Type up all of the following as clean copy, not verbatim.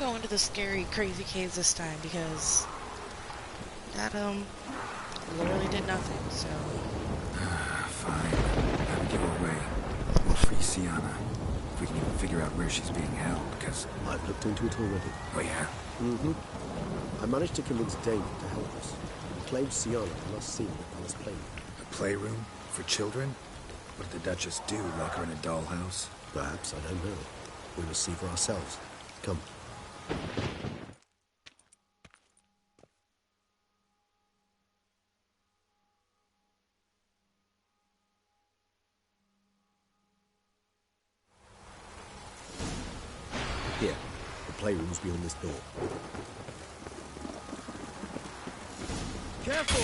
go into the scary, crazy caves this time because that, literally did nothing, so... Fine. Gotta give her away. We'll free Sienna. If we can even figure out where she's being held, because... I've looked into it already. Oh, yeah? I managed to convince David to help us. He claims Sienna last seen at the Palace Playroom. A playroom? For children? What did the Duchess do? Lock her in a dollhouse? Perhaps, I don't know. We will see for ourselves. Come. Here, the playroom's beyond this door. Careful!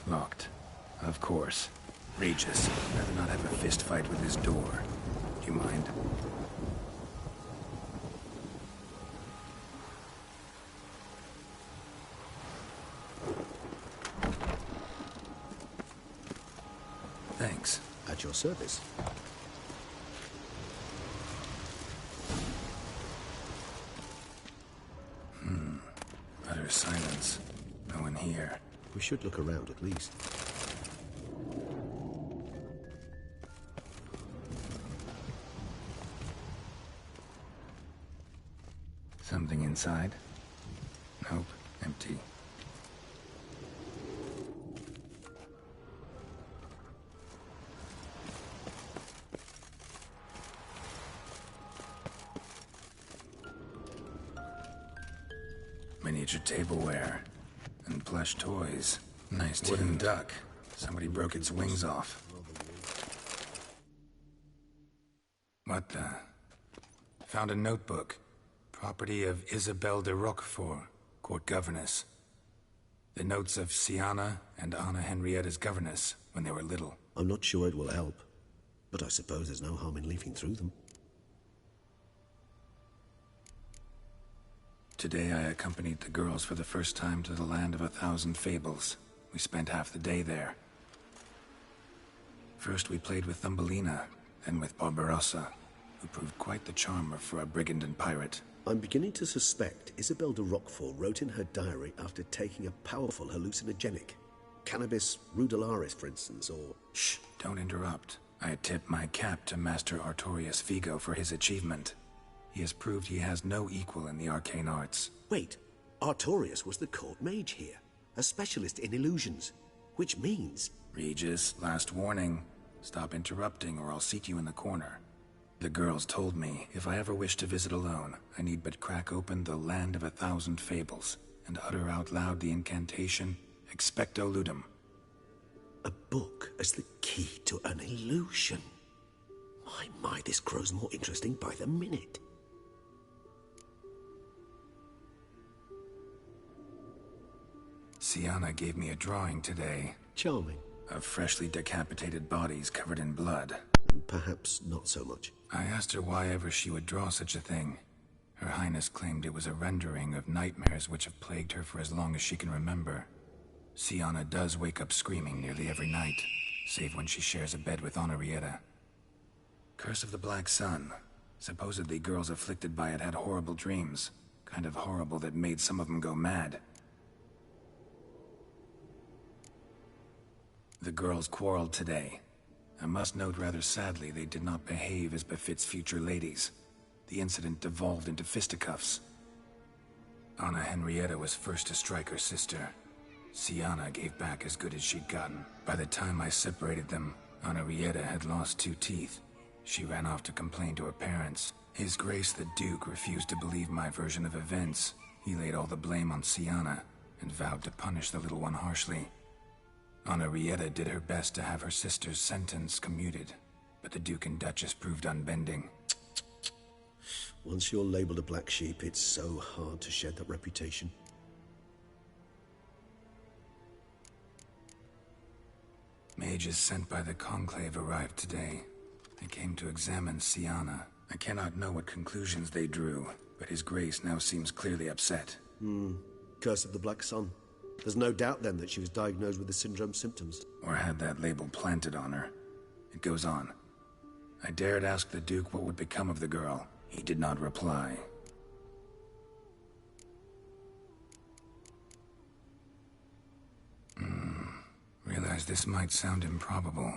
Locked. Of course. Regis, I'd rather not have a fist fight with this door. Do you mind? Thanks. At your service. Utter silence. No one here. We should look around at least. Something inside? Nope. Empty. Miniature tableware. And plush toys. Nice wooden duck. Somebody broke its wings off. What the? Found a notebook. Property of Isabelle de Roquefort, court governess. The notes of Sienna and Anna Henrietta's governess when they were little. I'm not sure it will help, but I suppose there's no harm in leafing through them. Today I accompanied the girls for the first time to the land of 1,000 fables. We spent half the day there. First we played with Thumbelina, then with Barbarossa, who proved quite the charmer for a brigand and pirate. I'm beginning to suspect Isabelle de Roquefort wrote in her diary after taking a powerful hallucinogenic. Cannabis rudelaris, for instance, or... Shh, don't interrupt. I tip my cap to Master Artorius Vigo for his achievement. He has proved he has no equal in the arcane arts. Wait, Artorius was the court mage here, a specialist in illusions, which means... Regis, last warning. Stop interrupting or I'll seat you in the corner. The girls told me if I ever wish to visit alone, I need but crack open the Land of 1,000 Fables and utter out loud the incantation, Expecto Ludum. A book as the key to an illusion. My, this grows more interesting by the minute. Sienna gave me a drawing today. Charming. Of freshly decapitated bodies covered in blood. Perhaps not so much. I asked her why ever she would draw such a thing. Her Highness claimed it was a rendering of nightmares which have plagued her for as long as she can remember. Sienna does wake up screaming nearly every night, save when she shares a bed with Henrietta. Curse of the Black Sun. Supposedly girls afflicted by it had horrible dreams. Kind of horrible that made some of them go mad. The girls quarreled today. I must note rather sadly they did not behave as befits future ladies. The incident devolved into fisticuffs. Anna Henrietta was first to strike her sister. Sienna gave back as good as she'd gotten. By the time I separated them, Henrietta had lost 2 teeth. She ran off to complain to her parents. His Grace the Duke refused to believe my version of events. He laid all the blame on Sienna and vowed to punish the little one harshly. Henrietta did her best to have her sister's sentence commuted, but the Duke and Duchess proved unbending. Once you're labelled a black sheep, it's so hard to shed that reputation. Mages sent by the Conclave arrived today. They came to examine Siana. I cannot know what conclusions they drew, but His Grace now seems clearly upset. Curse of the Black Sun. There's no doubt then that she was diagnosed with the syndrome symptoms. Or had that label planted on her. It goes on. I dared ask the Duke what would become of the girl. He did not reply. Realize this might sound improbable,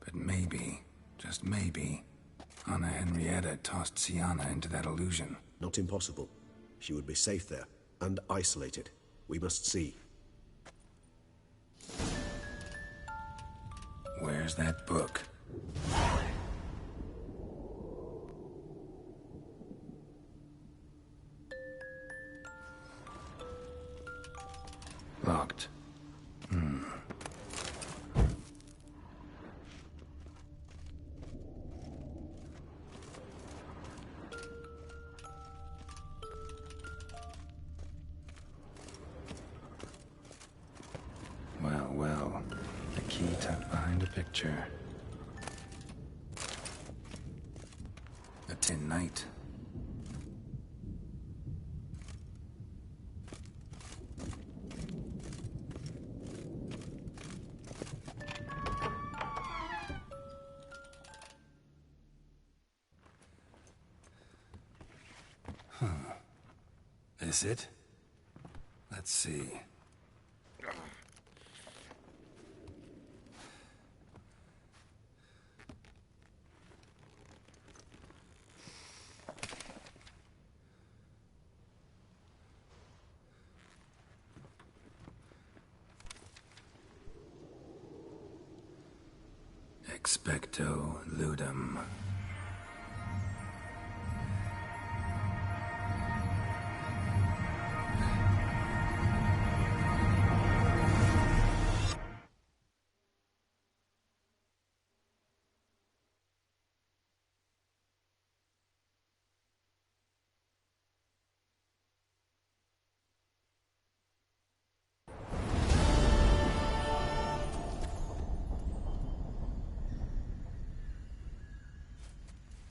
but maybe, just maybe, Anna Henrietta tossed Siana into that illusion. Not impossible. She would be safe there, and isolated. We must see. Where's that book? Locked. Well, the key tucked behind a picture. A tin knight. This it? Let's see. Expecto ludum.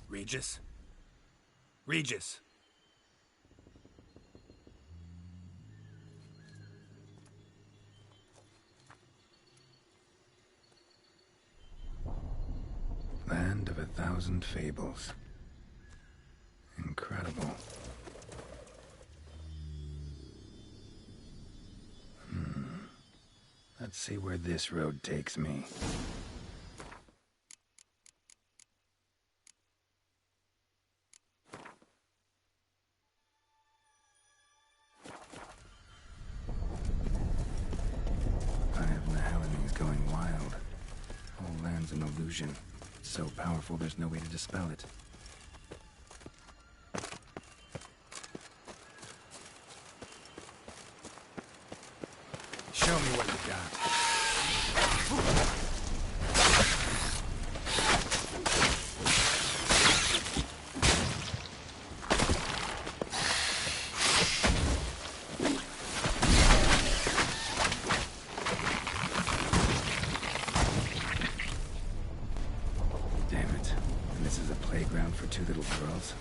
Regis? Regis! Land of 1,000 fables. Incredible. Let's see where this road takes me. Going wild. Whole land's an illusion. It's so powerful there's no way to dispel it. Show me what you got. For two little girls,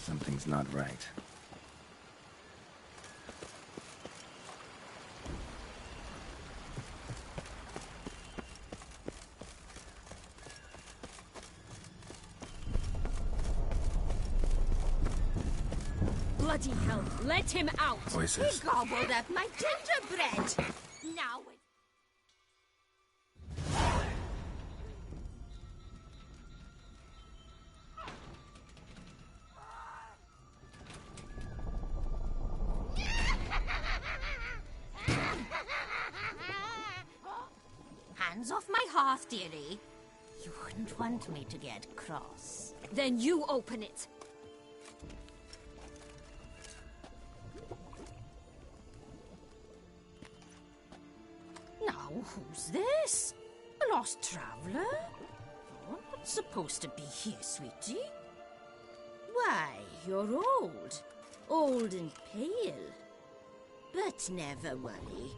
something's not right. Bloody hell, let him out! Voices. He gobbled up my gingerbread! Now it... Hands off my hearth, dearie. You wouldn't want me to get cross. Then you open it. Now, who's this? A lost traveler? You're not supposed to be here, sweetie. Why, you're old. Old and pale. But never worry.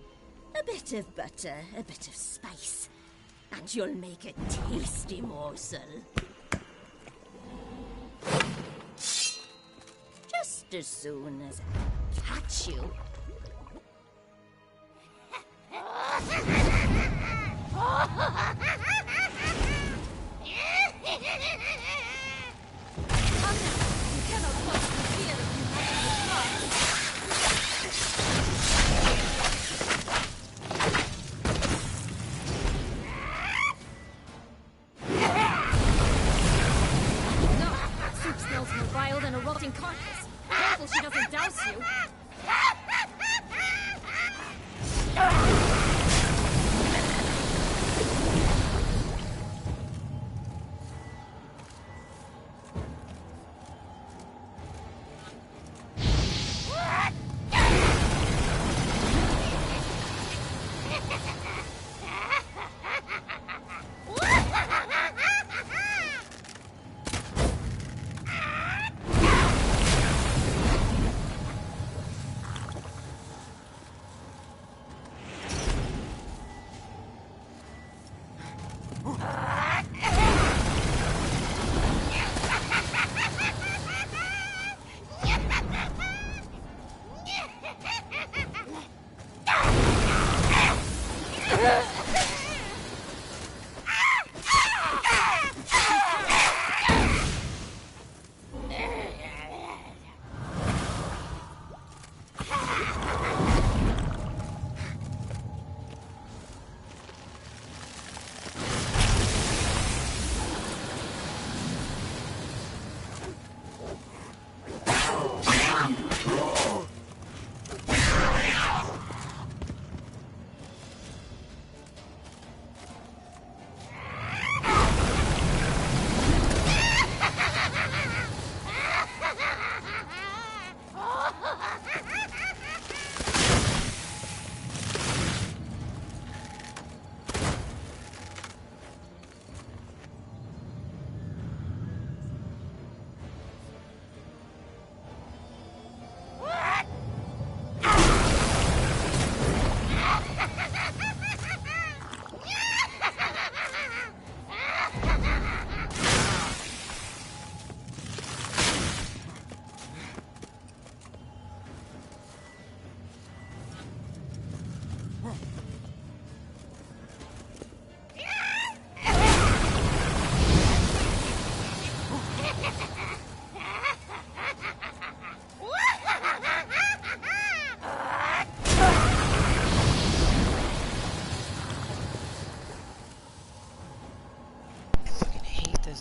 A bit of butter, a bit of spice, and you'll make a tasty morsel. Just as soon as I catch you. Carcass. Careful she doesn't douse you.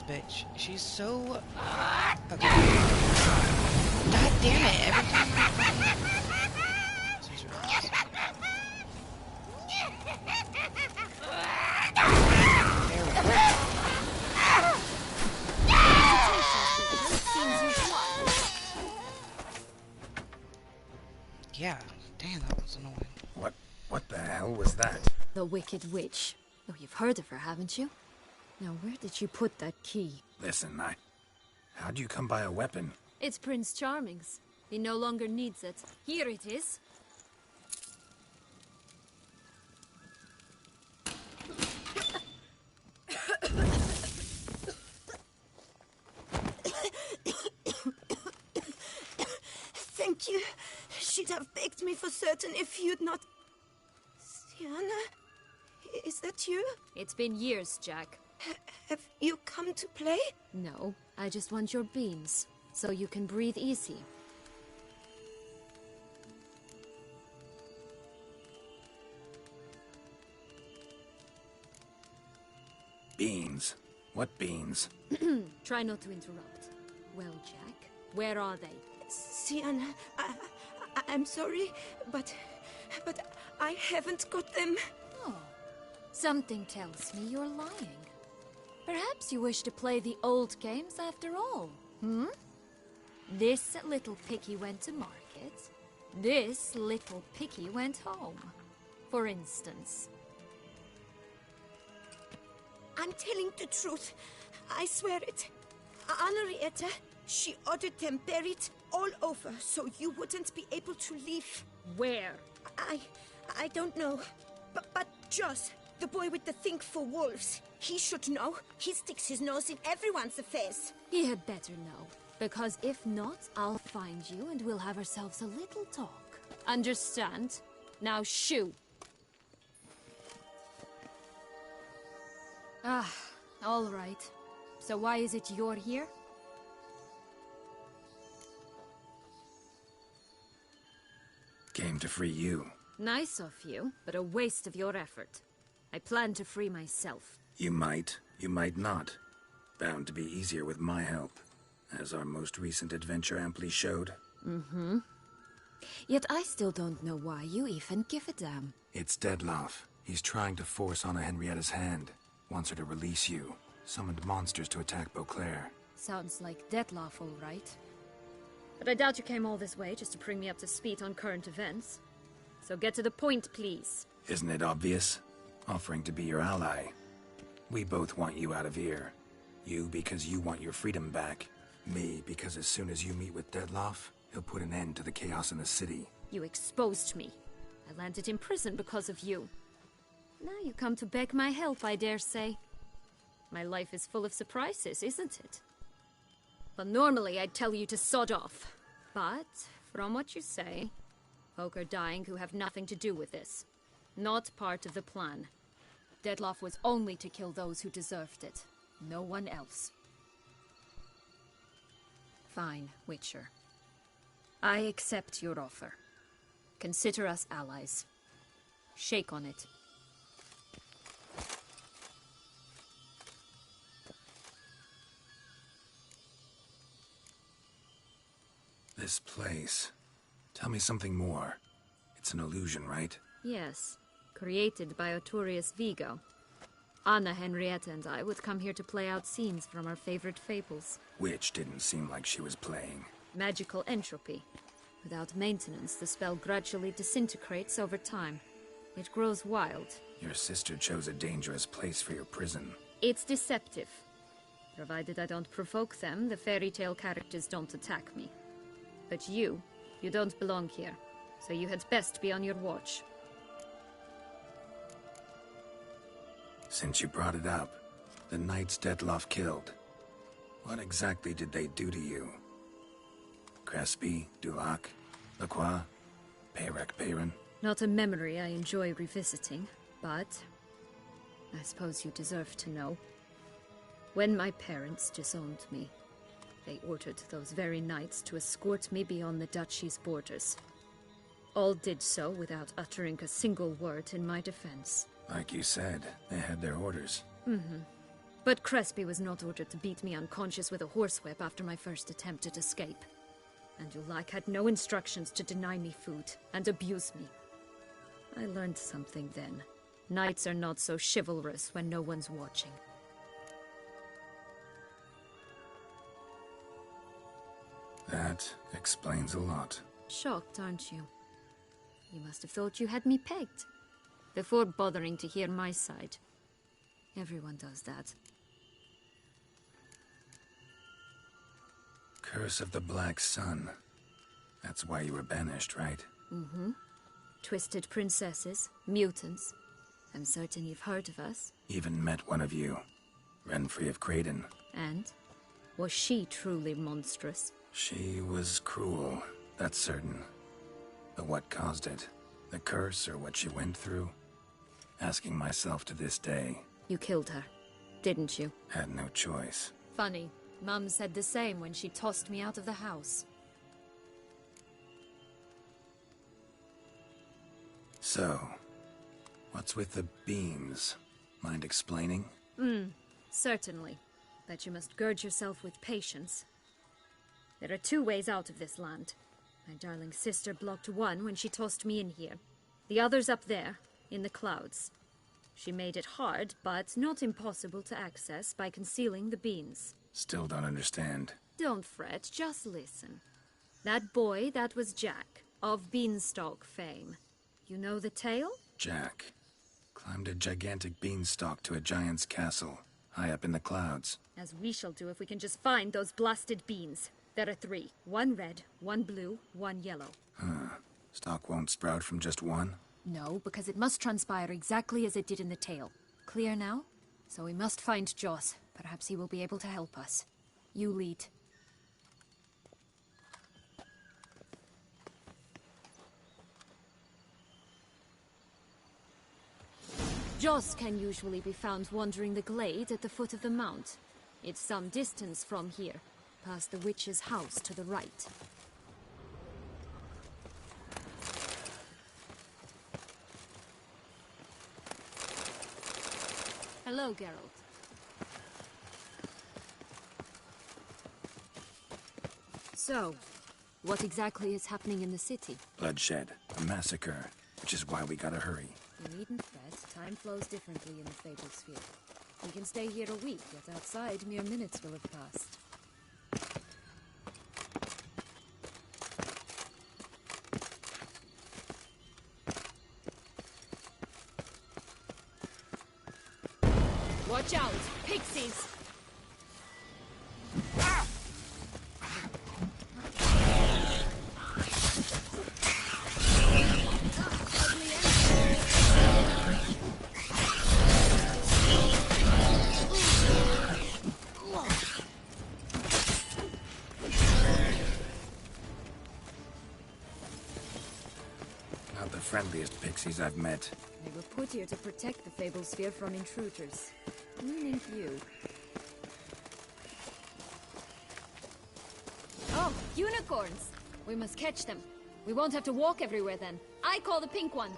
Bitch. She's so... Okay. God damn it, every time Yeah, damn, that was annoying. What the hell was that? The Wicked Witch. Oh, you've heard of her, haven't you? Now, where did you put that key? Listen, how'd you come by a weapon? It's Prince Charming's. He no longer needs it. Here it is. Thank you. She'd have baked me for certain if you'd not... Sienna? Is that you? It's been years, Jack. Have you come to play? No, I just want your beans, so you can breathe easy. Beans? What beans? Try not to interrupt. Well, Jack, where are they? Sienna, I'm sorry, but I haven't got them. Oh, something tells me you're lying. Perhaps you wish to play the old games after all, hmm? This little picky went to market. This little picky went home, for instance. I'm telling the truth. I swear it. Henrietta, She ordered them buried all over so you wouldn't be able to leave. Where? I don't know. But Joss, the boy with the thing for wolves, he should know. He sticks his nose in everyone's affairs. He had better know. Because if not, I'll find you and we'll have ourselves a little talk. Understand? Now shoo! Ah, all right. So why is it you're here? Came to free you. Nice of you, but a waste of your effort. I plan to free myself. You might not. Bound to be easier with my help, as our most recent adventure amply showed. Mm-hmm. Yet I still don't know why you even give a damn. It's Dettlaff. He's trying to force Anna Henrietta's hand. Wants her to release you. Summoned monsters to attack Beauclair. Sounds like Dettlaff, all right. But I doubt you came all this way just to bring me up to speed on current events. So get to the point, please. Isn't it obvious? Offering to be your ally. We both want you out of here. You because you want your freedom back. Me because as soon as you meet with Dettlaff, he'll put an end to the chaos in the city. You exposed me. I landed in prison because of you. Now you come to beg my help, I dare say. My life is full of surprises, isn't it? Well, normally I'd tell you to sod off. But, from what you say, folk are dying who have nothing to do with this. Not part of the plan. Dettlaff was only to kill those who deserved it. No one else. Fine, Witcher. I accept your offer. Consider us allies. Shake on it. This place. Tell me something more. It's an illusion, right? Yes. Created by Arturius Vigo. Anna Henrietta and I would come here to play out scenes from our favorite fables. Which didn't seem like she was playing. Magical entropy. Without maintenance, the spell gradually disintegrates over time. It grows wild. Your sister chose a dangerous place for your prison. It's deceptive. Provided I don't provoke them, the fairy tale characters don't attack me. But you don't belong here. So you had best be on your watch. Since you brought it up, the knights Dettlaff killed. What exactly did they do to you? Crespi, Dulac, Lacroix, Peyrac Peyran? Not a memory I enjoy revisiting, but I suppose you deserve to know. When my parents disowned me, they ordered those very knights to escort me beyond the duchy's borders. All did so without uttering a single word in my defense. Like you said, they had their orders. Mm-hmm. But Crespi was not ordered to beat me unconscious with a horsewhip after my first attempt at escape. And Dulac had no instructions to deny me food and abuse me. I learned something then. Knights are not so chivalrous when no one's watching. That explains a lot. Shocked, aren't you? You must have thought you had me pegged. Before bothering to hear my side. Everyone does that. Curse of the Black Sun. That's why you were banished, right? Mm-hmm. Twisted princesses, mutants. I'm certain you've heard of us. Even met one of you. Renfri of Craden. And? Was she truly monstrous? She was cruel, that's certain. But what caused it? The curse or what she went through? Asking myself to this day. You killed her, didn't you? Had no choice. Funny. Mum said the same when she tossed me out of the house. So, what's with the beams? Mind explaining? Certainly. But you must gird yourself with patience. There are two ways out of this land. My darling sister blocked one when she tossed me in here. The other's up there, in the clouds. She made it hard, but not impossible to access by concealing the beans. Still don't understand. Don't fret, just listen. That boy, that was Jack, of Beanstalk fame. You know the tale? Jack climbed a gigantic beanstalk to a giant's castle, high up in the clouds. As we shall do if we can just find those blasted beans. There are 3. 1 red, 1 blue, 1 yellow. Stock won't sprout from just one? No, because it must transpire exactly as it did in the tale. Clear now? So we must find Joss. Perhaps he will be able to help us. You lead. Joss can usually be found wandering the glade at the foot of the mount. It's some distance from here, past the witch's house to the right. Hello, Geralt. So, what exactly is happening in the city? Bloodshed. A massacre. Which is why we gotta hurry. You needn't fret. Time flows differently in the Fable Sphere. We can stay here a week, yet outside mere minutes will have passed. Watch out! Pixies! Not the friendliest pixies I've met. They were put here to protect the Fable Sphere from intruders. Meaning you. Oh, unicorns! We must catch them. We won't have to walk everywhere then. I call the pink one.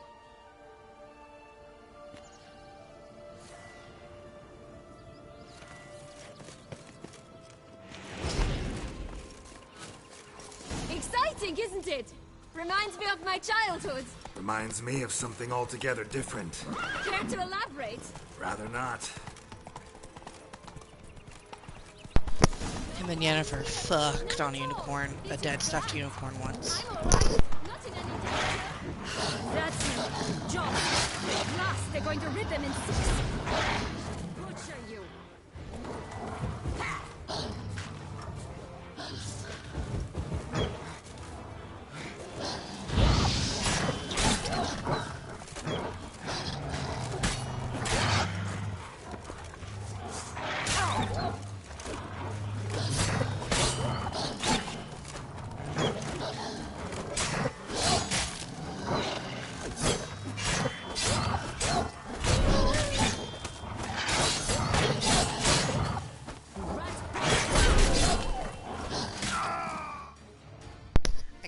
Exciting, isn't it? Reminds me of my childhood. Reminds me of something altogether different. Care to elaborate? Rather not. Him and Yennefer fucked on a unicorn, a dead stuffed unicorn once. I'm alright. Not in any danger. That's him. John. At last, they're going to rip him in 6. Butcher you.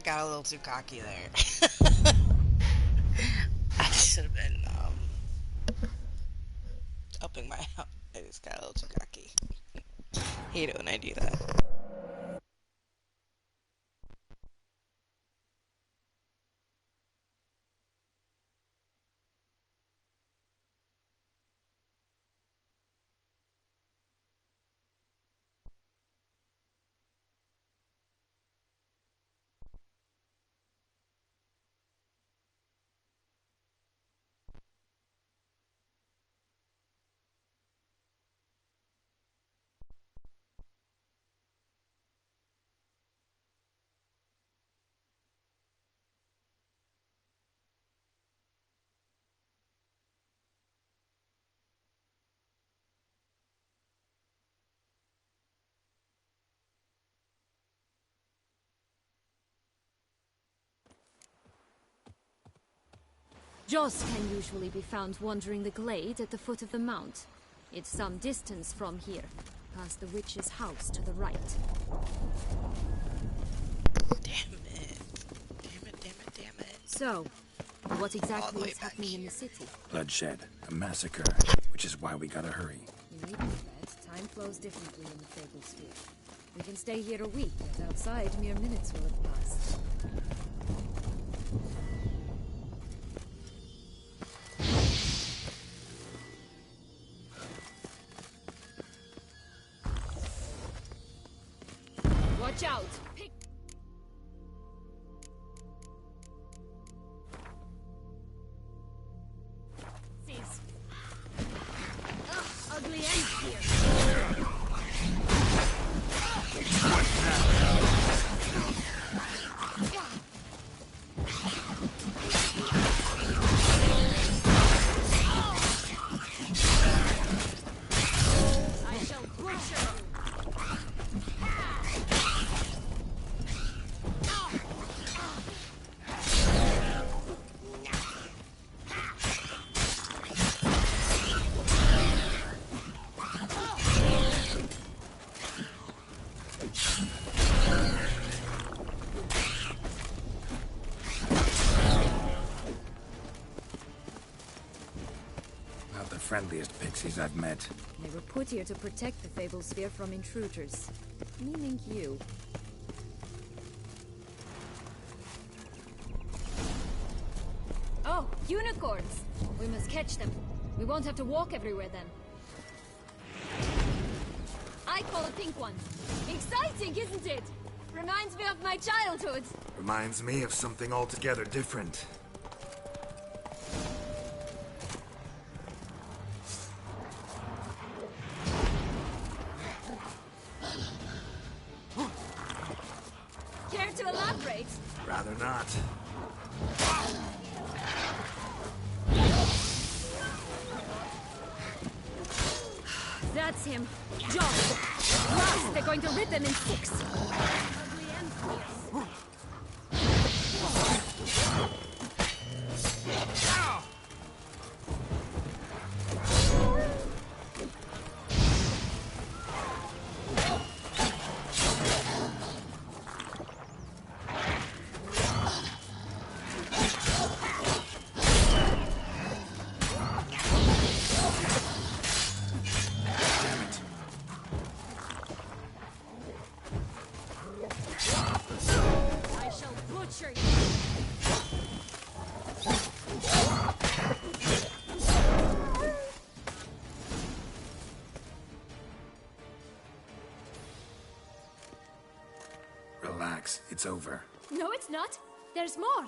Got a little too cocky there. I should have been upping my up. I just got a little too cocky. Hate it when I do that. Joss can usually be found wandering the glade at the foot of the mount. It's some distance from here, past the witch's house to the right. Damn it. Damn it, damn it, damn it. So, what exactly way is back happening in here. the city? Bloodshed. A massacre. Which is why we gotta hurry. You needn't fret. Time flows differently in the Fable Sphere. We can stay here a week, yet outside mere minutes will have passed. Watch out! Pick Seize. Ugh, ugly end here. friendliest pixies I've met. They were put here to protect the Fable Sphere from intruders. Meaning you. Oh, unicorns! We must catch them. We won't have to walk everywhere then. I call a pink one. Exciting, isn't it? Reminds me of my childhood. Reminds me of something altogether different. Care to elaborate? Rather not. That's him. John! Plus, they're going to rip him in six. I shall butcher you. Relax, it's over. No, it's not. There's more.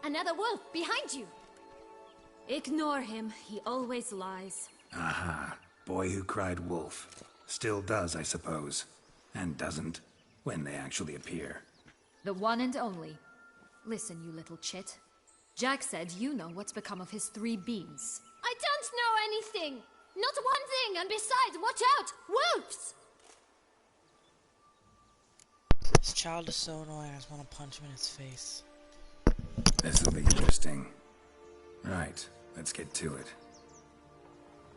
Another wolf behind you. Ignore him. He always lies. Aha. Boy who cried wolf. Still does, I suppose. And doesn't, when they actually appear. The one and only. Listen, you little chit. Jack said you know what's become of his 3 beans. I don't know anything! Not one thing, and besides, watch out! Wolves! This child is so annoying, I just want to punch him in his face. This'll be interesting. Right, let's get to it.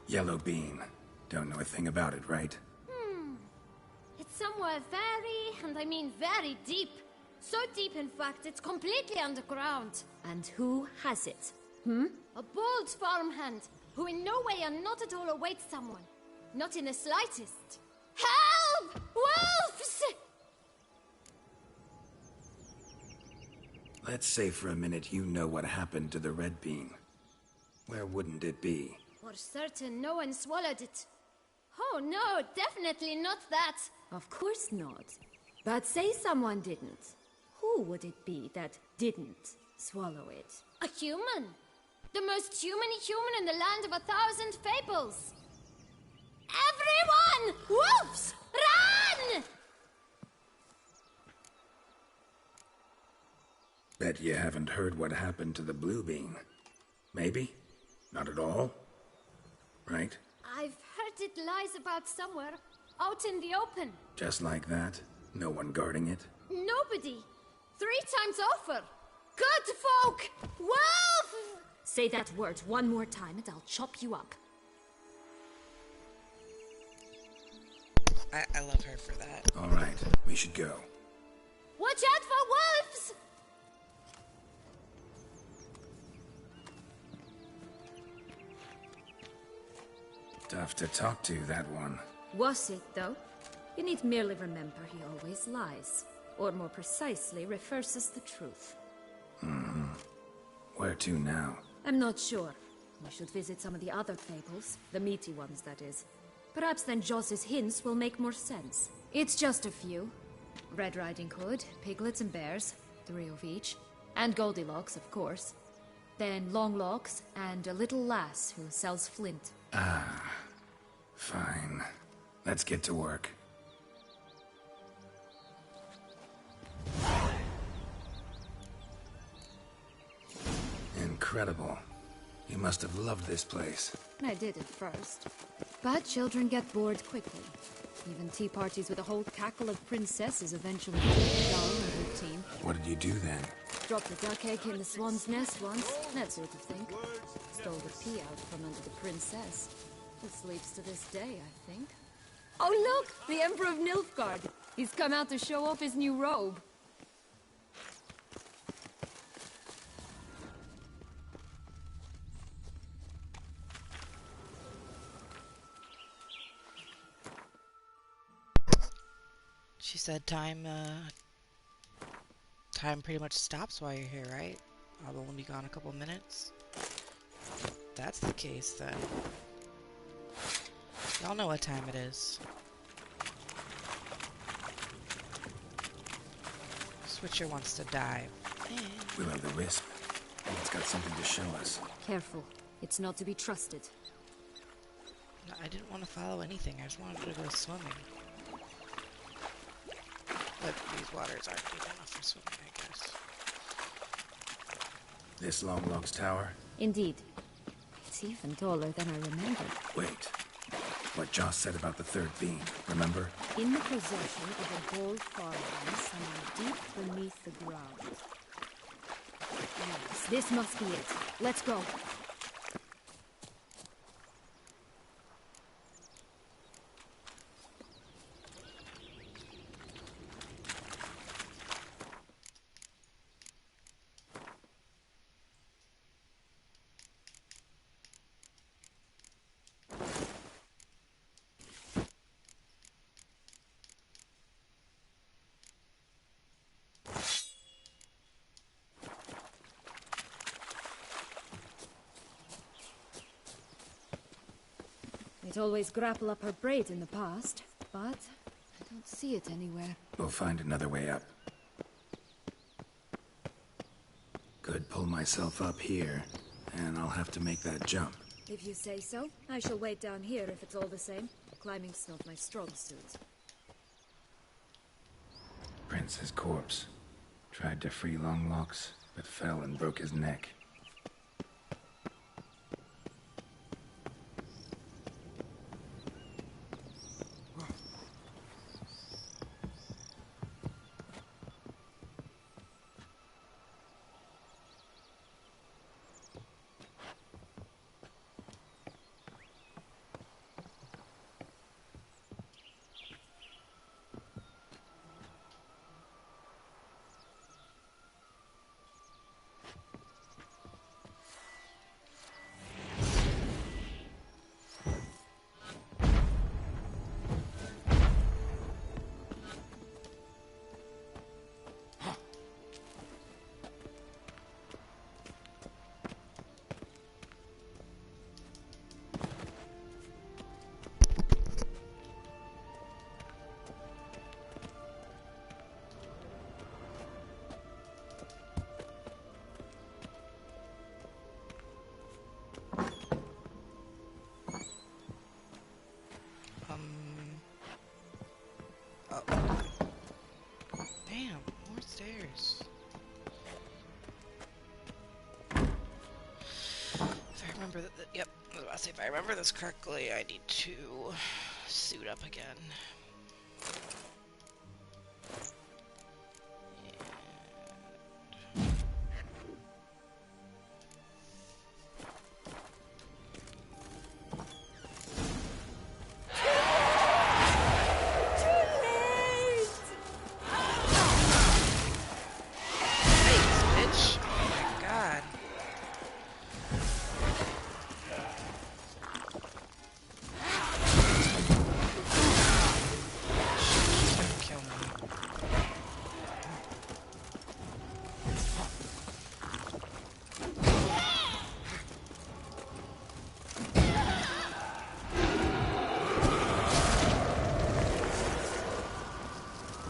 Yellow bean. Don't know a thing about it, right? It's somewhere very, and I mean very deep. So deep, in fact, it's completely underground. And who has it? A bold farmhand, who in no way and not at all awaits someone. Not in the slightest. Help! Wolves! Let's say for a minute you know what happened to the red bean. Where wouldn't it be? For certain, no one swallowed it. Oh no, definitely not that. Of course not. But say someone didn't. Who would it be that didn't swallow it? A human. The most humany human in the land of 1,000 fables. Everyone! Wolves! Run! Bet you haven't heard what happened to the blue bean. Maybe? Not at all? Right? I've heard it lies about somewhere, out in the open. Just like that? No one guarding it? Nobody. 3 times over. Good folk! Wolf! Say that word one more time and I'll chop you up. I love her for that. All right, we should go. Watch out for wolves! Tough to talk to, that one. Was it, though? You need merely remember he always lies. Or more precisely, reverses the truth. Where to now? I'm not sure. We should visit some of the other fables. The meaty ones, that is. Perhaps then Joss's hints will make more sense. It's just a few. Red Riding Hood, piglets and bears, 3 of each. And Goldilocks, of course. Then Longlocks, and a little lass who sells flint. Fine. Let's get to work. Incredible. You must have loved this place. I did at first. But children get bored quickly. Even tea parties with a whole cackle of princesses eventually get dull and routine. What did you do then? Dropped a duck egg in the swan's nest once, that sort of thing. Stole the pea out from under the princess. Who sleeps to this day, I think. Oh look! The Emperor of Nilfgaard! He's come out to show off his new robe. said time pretty much stops while you're here, right? I'll only be gone a couple minutes. If that's the case, then y'all know what time it is. Switcher wants to dive. We'll have the Wisp. And it's got something to show us. Careful. It's not to be trusted. No, I didn't want to follow anything. I just wanted to go swimming. But these waters aren't deep enough for swimming, I guess. This Longlock's tower? Indeed. It's even taller than I remembered. Wait. What Joss said about the third beam, remember? In the possession of a gold farmland somewhere deep beneath the ground. Yes, this must be it. Let's go. It always grapple up her braid in the past, but I don't see it anywhere. We'll find another way up. Could pull myself up here, and I'll have to make that jump. If you say so, I shall wait down here if it's all the same. Climbing's not my strong suit. Prince's corpse. Tried to free Longlocks, but fell and broke his neck. Damn, more stairs. If I remember yep, I was about to say, if I remember this correctly, I need to suit up again.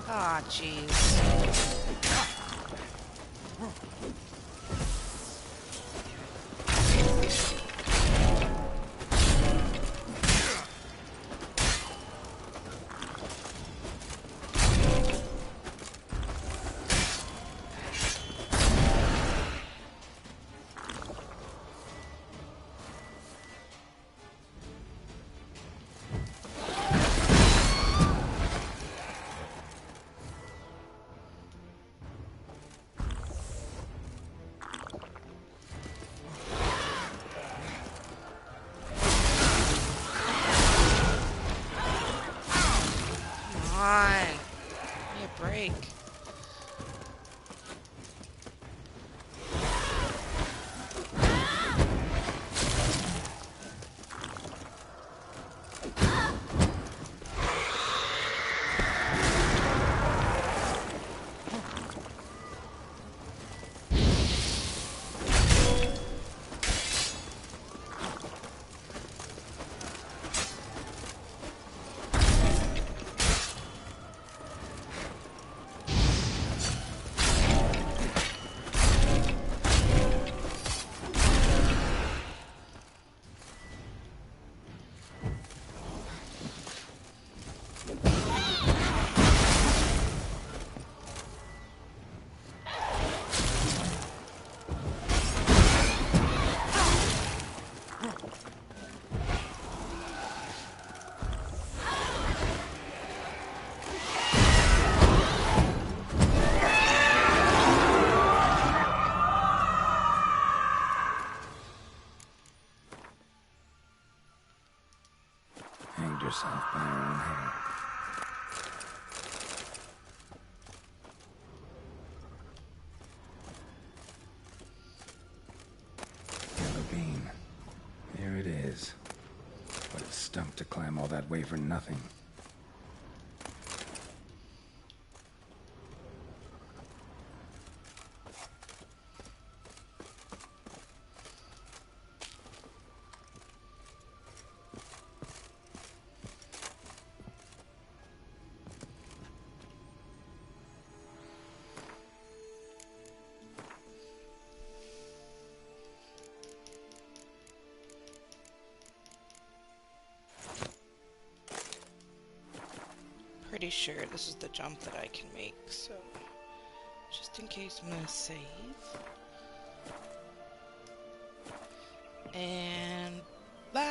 Ah, jeez. herself by her own hair. Yellow bean. Here it is. What a stump to climb all that way for nothing. Pretty sure this is the jump that I can make, so just in case I'm gonna save. And bye!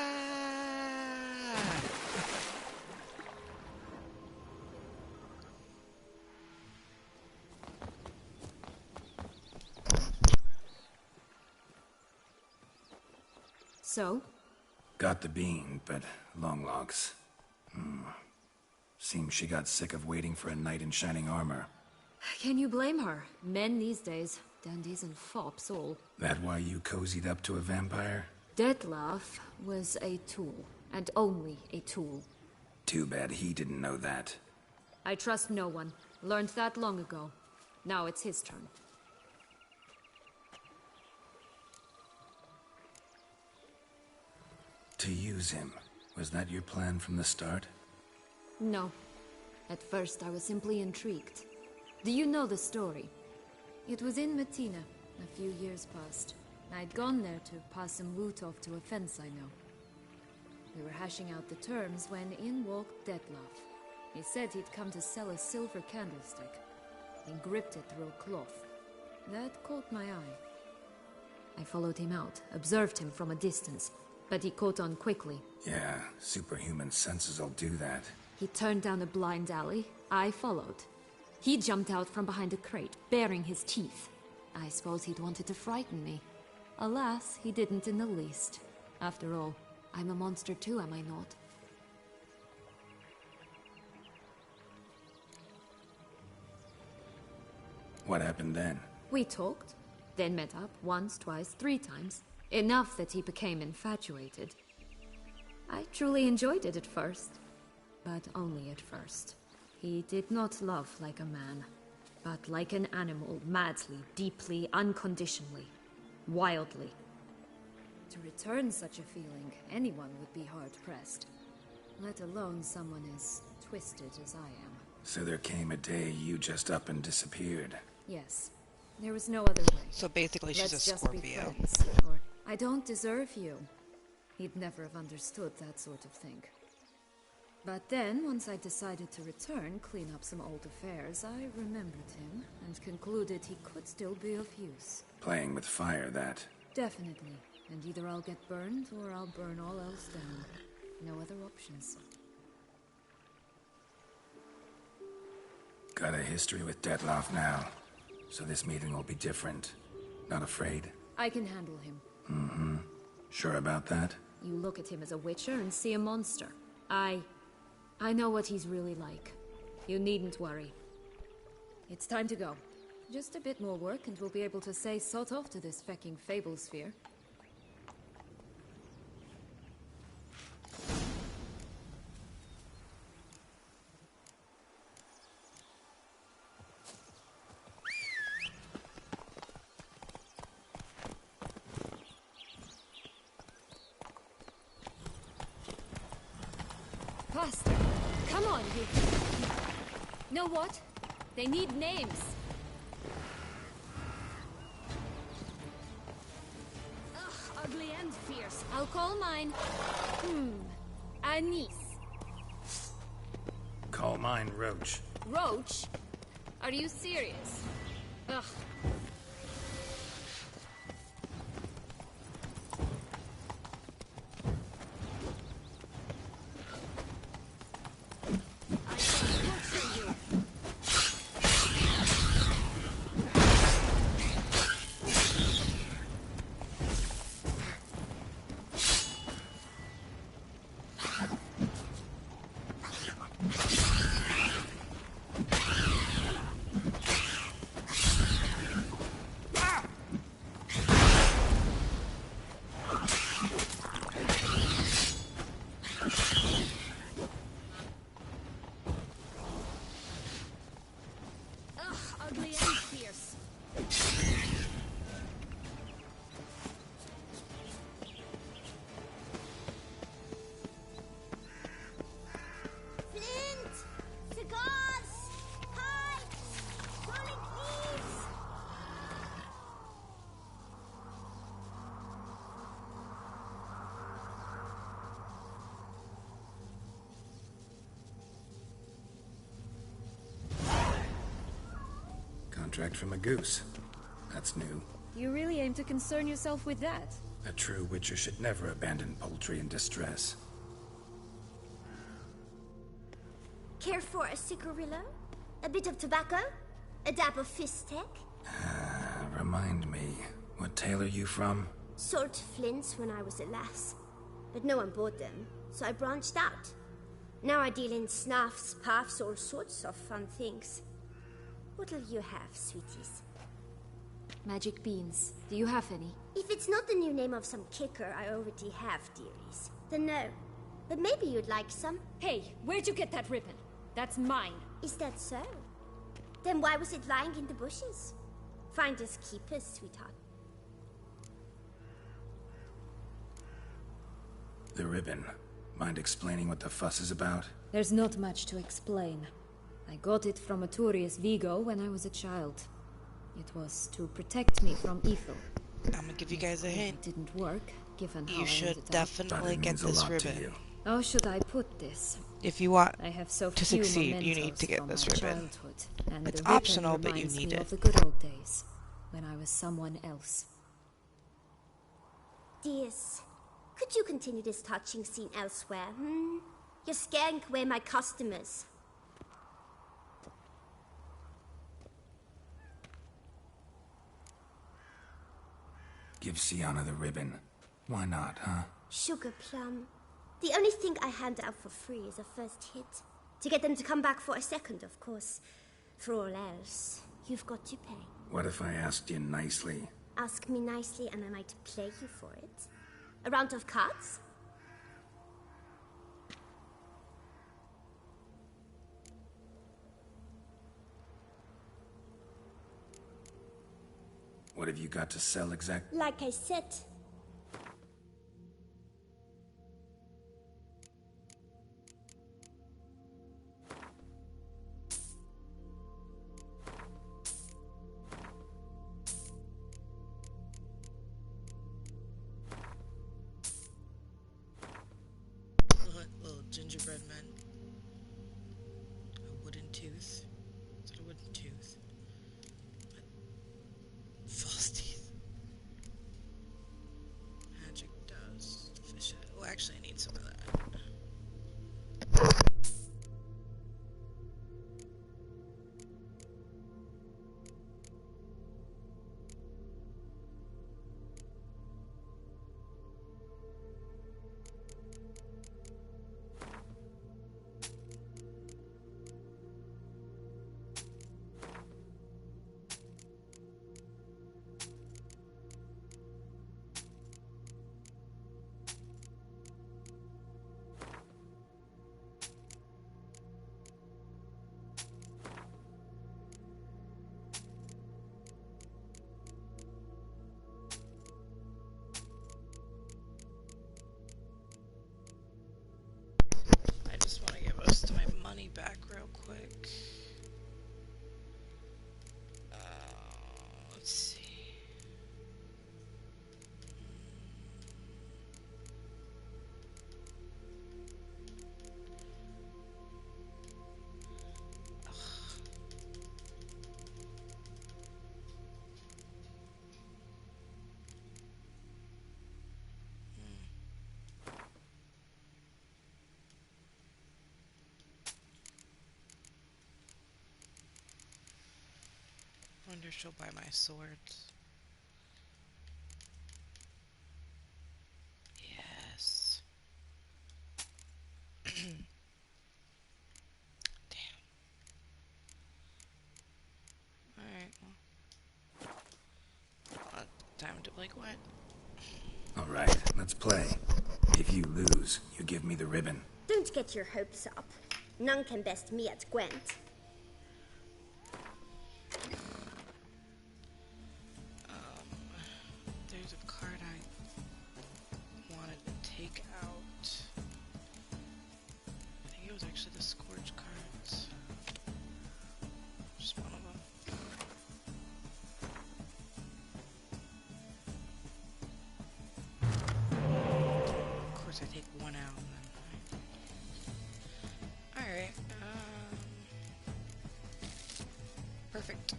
So? Got the bean, but long logs. Seems she got sick of waiting for a knight in shining armor. Can you blame her? Men these days, dandies and fops all. That why you cozied up to a vampire? Dettlaff was a tool, and only a tool. Too bad he didn't know that. I trust no one. Learned that long ago. Now it's his turn. To use him. Was that your plan from the start? No. At first I was simply intrigued. Do you know the story? It was in Metina, a few years past. I'd gone there to pass some loot off to a fence I know. We were hashing out the terms when in walked Dettlaff. He said he'd come to sell a silver candlestick. He gripped it through a cloth. That caught my eye. I followed him out, observed him from a distance, but he caught on quickly. Yeah, superhuman senses will do that. He turned down a blind alley. I followed. He jumped out from behind a crate, baring his teeth. I suppose he'd wanted to frighten me. Alas, he didn't in the least. After all, I'm a monster too, am I not? What happened then? We talked, then met up once, twice, 3 times. Enough that he became infatuated. I truly enjoyed it at first, but only at first. He did not love like a man, but like an animal, madly, deeply, unconditionally, wildly. To return such a feeling, anyone would be hard-pressed, let alone someone as twisted as I am. So there came a day you just up and disappeared. Yes, there was no other way. So basically she's Let's a just be Scorpio. friends, or I don't deserve you. He'd never have understood that sort of thing. But then, once I decided to return, clean up some old affairs, I remembered him and concluded he could still be of use. Playing with fire, that. Definitely. And either I'll get burned or I'll burn all else down. No other options. Got a history with Dettlaff now. So this meeting will be different. Not afraid? I can handle him. Mm-hmm. Sure about that? You look at him as a witcher and see a monster. I know what he's really like. You needn't worry. It's time to go. Just a bit more work and we'll be able to say sort off to this fecking fable sphere. Faster! Come on, you... Know what? They need names. Ugh, ugly and fierce. I'll call mine. Anise. Call mine Roach. Roach? Are you serious? Ugh. direct from a goose. That's new. You really aim to concern yourself with that? A true witcher should never abandon poultry in distress. Care for a cigarillo? A bit of tobacco? A dab of fistek? Remind me, what tale are you from? Sold flints when I was a lass. But no one bought them, so I branched out. Now I deal in snuffs, puffs, all sorts of fun things. What'll you have, sweeties? Magic beans. Do you have any? If it's not the new name of some kicker I already have, dearies, then no. But maybe you'd like some. Hey, where'd you get that ribbon? That's mine. Is that so? Then why was it lying in the bushes? Finders keepers, sweetheart. The ribbon. Mind explaining what the fuss is about? There's not much to explain. I got it from Aturius Vigo when I was a child. It was to protect me from evil. I'm gonna give you guys a hint. It didn't work, given how I You should ended up. definitely get this ribbon. How should I put this? If you want I have so to few succeed, you need mementos to get from this my ribbon. childhood, and It's the ribbon optional, but you reminds need me it. of the good old days, when I was someone else. Dears, could you continue this touching scene elsewhere, hmm? You're scaring away my customers. Give Sienna the ribbon. Why not, huh? Sugar plum. The only thing I hand out for free is a first hit. To get them to come back for a second, of course. For all else, you've got to pay. What if I asked you nicely? Ask me nicely and I might play you for it. A round of cards? What have you got to sell exactly? Like I said, Little gingerbread men. A wooden tooth. Is it a wooden tooth? False teeth. Magic does. Fish it. Oh, actually, I need some of that. I just want to give us my money back real quick. Let's see. Wonder if she'll buy my swords. Yes. Damn. Alright, well. Time to play Gwent. Alright, let's play. If you lose, you give me the ribbon. don't get your hopes up. None can best me at Gwent. There's a card I wanted to take out. I think it was actually the Scourge cards. Just one of them. Of course I take one out and then... Alright, perfect.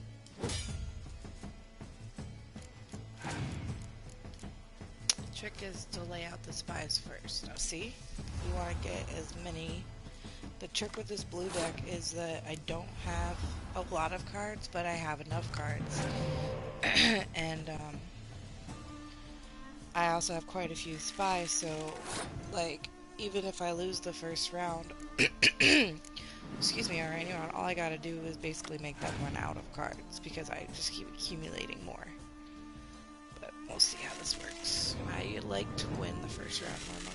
trick is to lay out the spies first. Now see, you want to get as many. The trick with this blue deck is that I don't have a lot of cards, but I have enough cards. And I also have quite a few spies, so like even if I lose the first round, excuse me, or any round, all I gotta do is basically make them run out of cards because I just keep accumulating more. But we'll see how this works. I like to win the first round normally.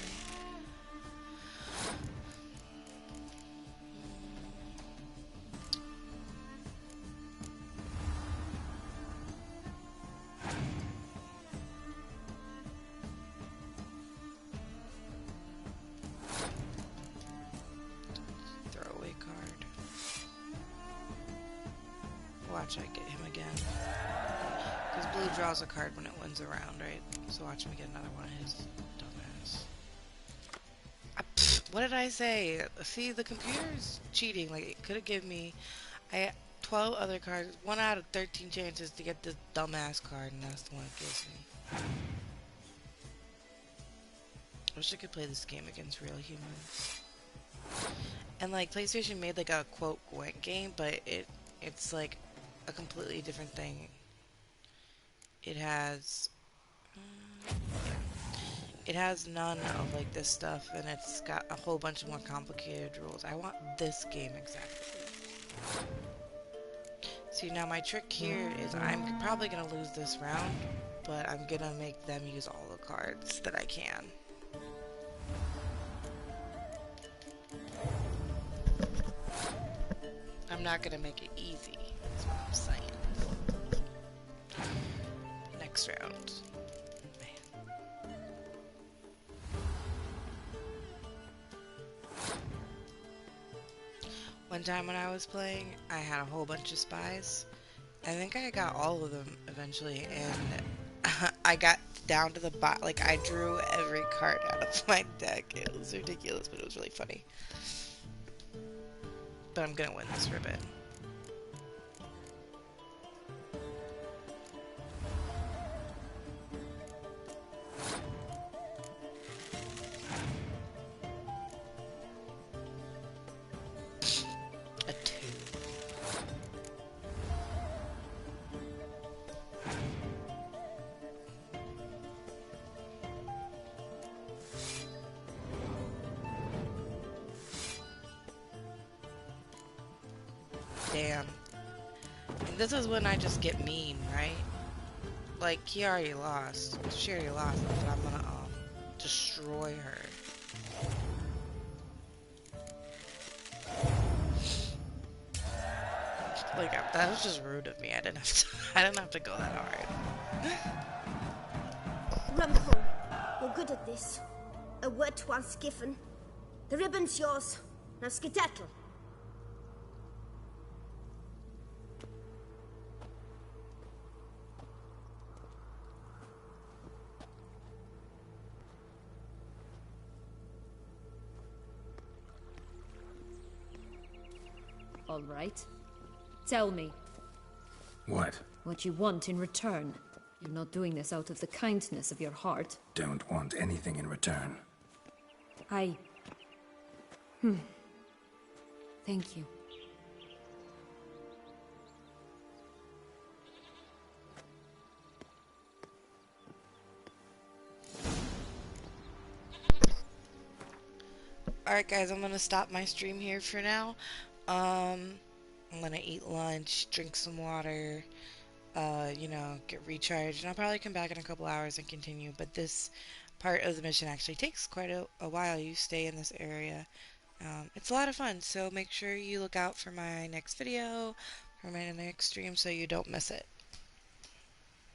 Watch I get him again. Because blue draws a card when it wins a round, right? So watch me get another one of his dumbass. What did I say? See, the computer's cheating. Like, it could have given me... I had 12 other cards. 1 out of 13 chances to get this dumbass card, and that's the one it gives me. I wish I could play this game against real humans. And, like, PlayStation made, like, a, quote, Gwent game, but it's, like... a completely different thing. It has none of like this stuff, and it's got a whole bunch of more complicated rules. I want this game exactly. See, now my trick here is I'm probably gonna lose this round, but I'm gonna make them use all the cards that I can. I'm not gonna make it easy. That's what I'm saying. Next round. Man. One time when I was playing, I had a whole bunch of spies. I think I got all of them eventually, and I got down to the bot. Like, I drew every card out of my deck. It was ridiculous, but it was really funny. But I'm gonna win this ribbon. A 2. Damn. And this is when I just get mean, right? Like, he already lost. She already lost, but I'm gonna, destroy her. Like, that was just rude of me. I didn't have to go that hard. Rumple, you're good at this. A word once given. The ribbon's yours. Now skedaddle. All right. Tell me. What? What you want in return. You're not doing this out of the kindness of your heart. Don't want anything in return. Thank you. Alright guys, I'm gonna stop my stream here for now. I'm gonna eat lunch, drink some water, you know, get recharged, and I'll probably come back in a couple hours and continue, but this part of the mission actually takes quite a while. You stay in this area. It's a lot of fun, so make sure you look out for my next video, for my next stream, so you don't miss it.